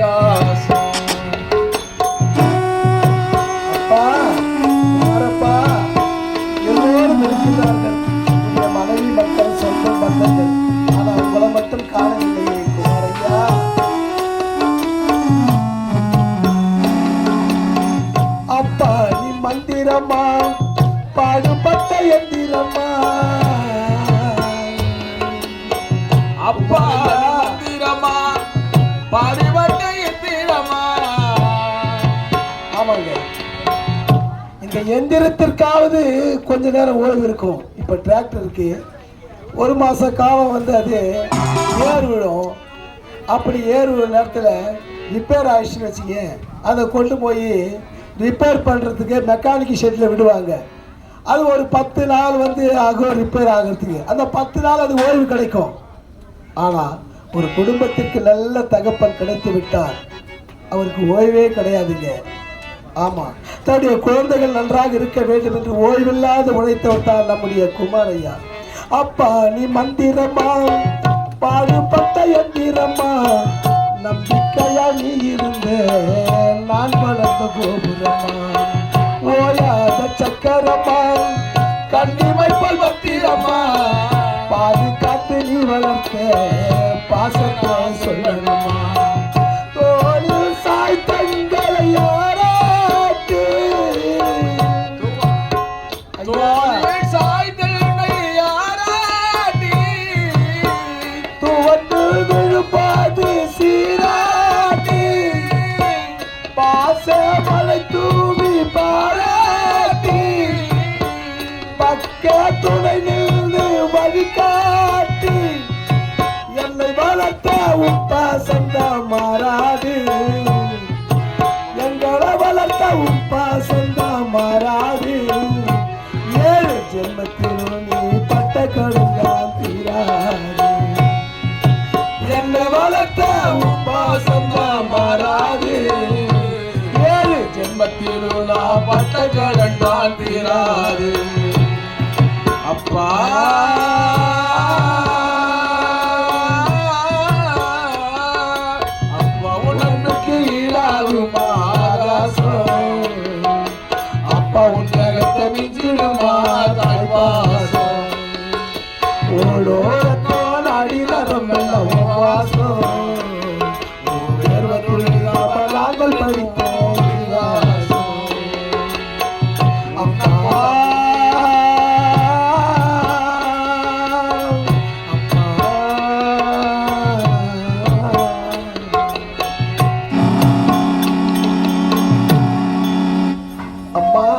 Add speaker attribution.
Speaker 1: பரியாசம். அப்பா குமாரப்பா, எல்லோரும் இருக்கிறார்கள், உடைய மனைவி மக்கள் சொந்த பந்தங்கள், ஆனால் உங்களை மட்டும் காணவில்லையே குமாரையா. அப்பா நீ மந்திரமா பாடுபட்ட எந்திரமா.
Speaker 2: அப்பா மந்திரமா பாடுபட்ட எந்திரமா.
Speaker 1: ஆமாங்க, இந்த எந்திரத்திற்காவது கொஞ்ச நேரம் ஓய்வு இருக்கும். இப்ப டிராக்டருக்கு ஒரு மாச காலம் வந்து அது ஏர் விழும். அப்படி ஏர் விழும் நேரத்தில் ரிப்பேர் ஆயிடுச்சுன்னு வச்சுங்க, அதை கொண்டு போய் ரிப்பேர் பண்ணுறதுக்கு மெக்கானிக் ஷெட்டில் விடுவாங்க. அது ஒரு 10 நாள் வந்து ஆகும் ரிப்பேர் ஆகிறதுக்கு. அந்த 10 நாள் அது ஓய்வு கிடைக்கும். ஆனால் ஒரு குடும்பத்திற்கு நல்ல தகப்பன் கிடைத்து விட்டார், அவருக்கு ஓய்வே கிடையாதுங்க. ஆமாம், தன்னுடைய குழந்தைகள் நன்றாக இருக்க வேண்டும் என்று ஓய்வில்லாத உழைத்தவர் தான் நம்முடைய குமாரையா. அப்பா நீ மந்திரமா பாடுபட்ட எந்திரமா, நம்பிக்கையா நீ இருந்த நான் வளர்ந்த கோபுரமா, ஓயாத சக்கரமா கண்ணிமை போல் பத்திரமா, பாதுகாத்து நீ வளர்த்த பாசத்தை சொல்லணுமா, தோளில் சாய்த்தங்களை யாராட்டு.
Speaker 2: தோளில் சாய்த்தங்களை யாராட்டி,
Speaker 1: துவண்டு விழுப்பாது சீராட்டி, பாச மலை தூவி பாராட்டி, பக்க துணை நின்று வழிகாட்டி, என்னை வளர்த்த உப்பாசந்தா மாறாது, எங்களை வளர்த்த உப்பாசந்தா மாறாது. 7 ஜென்மத்திலும் நீ பட்ட கடுங்கான் தீராது, என்னை வளர்த்த உப்பாசந்தா மாறாது. 7 ஜென்மத்திலும் நான் பட்ட கடன் தான் தீராது. அப்பா